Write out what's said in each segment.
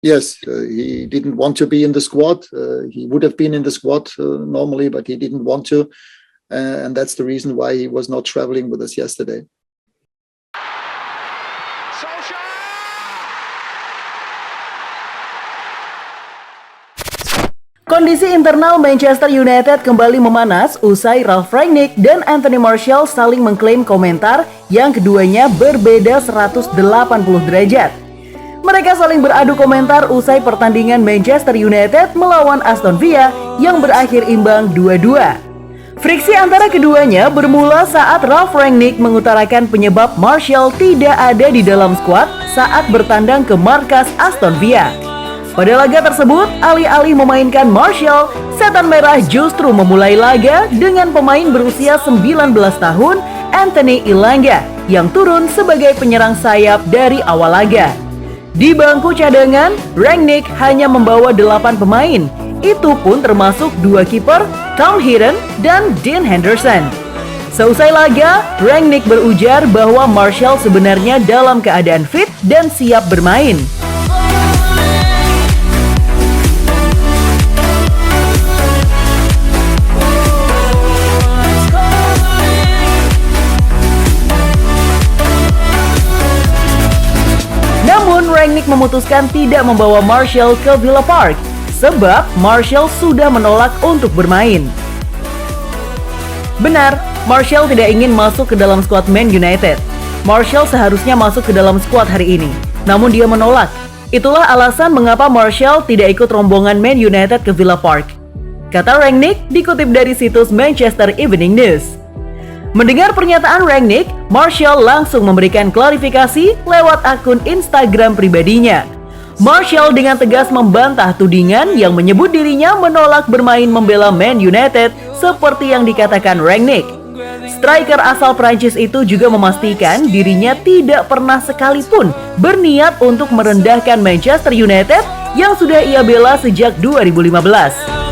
Yes, he didn't want to be in the squad. He would have been in the squad normally, but he didn't want to. And that's the reason why he was not traveling with us yesterday. Kondisi internal Manchester United kembali memanas usai Ralf Rangnick dan Anthony Martial saling mengklaim komentar yang keduanya berbeda 180 derajat. Mereka saling beradu komentar usai pertandingan Manchester United melawan Aston Villa yang berakhir imbang 2-2. Friksi antara keduanya bermula saat Ralf Rangnick mengutarakan penyebab Martial tidak ada di dalam skuad saat bertandang ke markas Aston Villa. Pada laga tersebut, alih-alih memainkan Martial, Setan Merah justru memulai laga dengan pemain berusia 19 tahun, Anthony Elanga, yang turun sebagai penyerang sayap dari awal laga. Di bangku cadangan, Rangnick hanya membawa 8 pemain. Itu pun termasuk 2 kiper, Tom Heaton dan Dean Henderson. Seusai laga, Rangnick berujar bahwa Martial sebenarnya dalam keadaan fit dan siap bermain. Rangnick memutuskan tidak membawa Martial ke Villa Park sebab Martial sudah menolak untuk bermain. Benar, Martial tidak ingin masuk ke dalam skuad Man United. Martial seharusnya masuk ke dalam skuad hari ini, namun dia menolak. Itulah alasan mengapa Martial tidak ikut rombongan Man United ke Villa Park, kata Rangnick dikutip dari situs Manchester Evening News. Mendengar pernyataan Rangnick, Martial langsung memberikan klarifikasi lewat akun Instagram pribadinya. Martial dengan tegas membantah tudingan yang menyebut dirinya menolak bermain membela Man United seperti yang dikatakan Rangnick. Striker asal Prancis itu juga memastikan dirinya tidak pernah sekalipun berniat untuk merendahkan Manchester United yang sudah ia bela sejak 2015.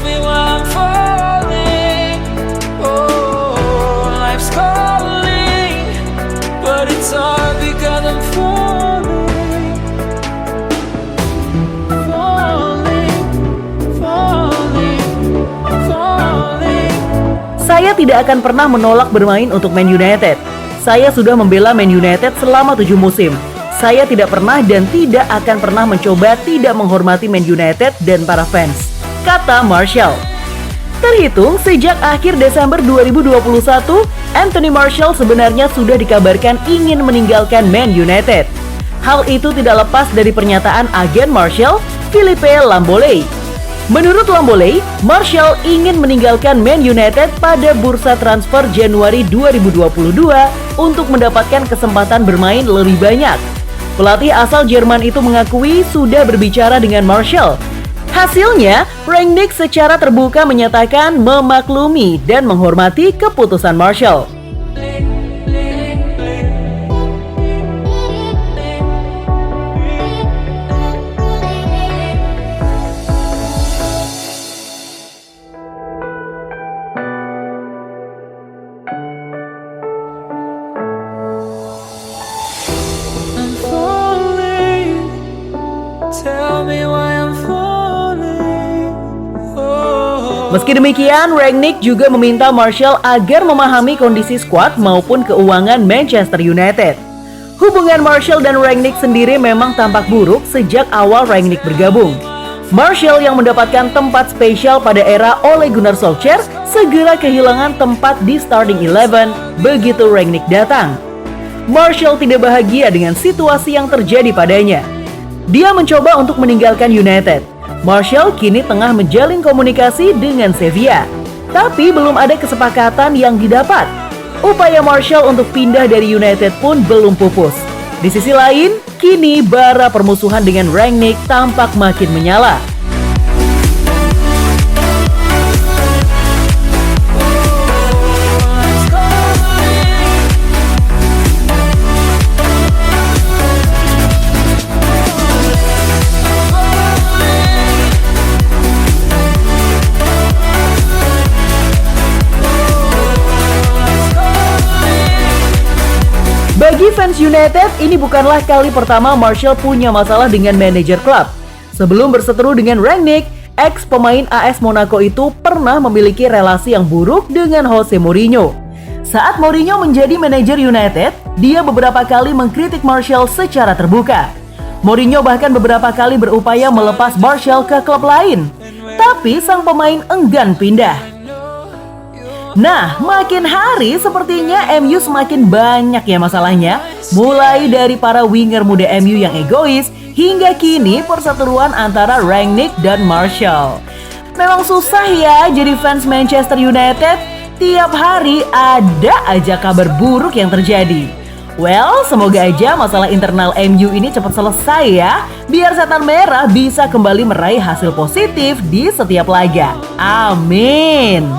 Saya tidak akan pernah menolak bermain untuk Man United. Saya sudah membela Man United selama 7 musim. Saya tidak pernah dan tidak akan pernah mencoba tidak menghormati Man United dan para fans, kata Martial. Terhitung sejak akhir Desember 2021, Anthony Martial sebenarnya sudah dikabarkan ingin meninggalkan Man United. Hal itu tidak lepas dari pernyataan agen Martial, Philippe Lambolley. Menurut Lambolley, Martial ingin meninggalkan Man United pada bursa transfer Januari 2022 untuk mendapatkan kesempatan bermain lebih banyak. Pelatih asal Jerman itu mengakui sudah berbicara dengan Martial. Hasilnya, Rangnick secara terbuka menyatakan memaklumi dan menghormati keputusan Martial. Meski demikian, Rangnick juga meminta Martial agar memahami kondisi skuad maupun keuangan Manchester United. Hubungan Martial dan Rangnick sendiri memang tampak buruk sejak awal Rangnick bergabung. Martial yang mendapatkan tempat spesial pada era Ole Gunnar Solskjaer segera kehilangan tempat di starting 11 begitu Rangnick datang. Martial tidak bahagia dengan situasi yang terjadi padanya. Dia mencoba untuk meninggalkan United. Martial kini tengah menjalin komunikasi dengan Sevilla, tapi belum ada kesepakatan yang didapat. Upaya Martial untuk pindah dari United pun belum pupus. Di sisi lain, kini bara permusuhan dengan Rangnick tampak makin menyala. Bagi fans United, ini bukanlah kali pertama Martial punya masalah dengan manajer klub. Sebelum berseteru dengan Rangnick, ex pemain AS Monaco itu pernah memiliki relasi yang buruk dengan Jose Mourinho. Saat Mourinho menjadi manajer United, dia beberapa kali mengkritik Martial secara terbuka. Mourinho bahkan beberapa kali berupaya melepas Martial ke klub lain, tapi sang pemain enggan pindah. Nah, makin hari sepertinya MU semakin banyak ya masalahnya. Mulai dari para winger muda MU yang egois, hingga kini perseteruan antara Rangnick dan Martial. Memang susah ya jadi fans Manchester United. Tiap hari ada aja kabar buruk yang terjadi. Well, semoga aja masalah internal MU ini cepat selesai ya, biar setan merah bisa kembali meraih hasil positif di setiap laga. Amin.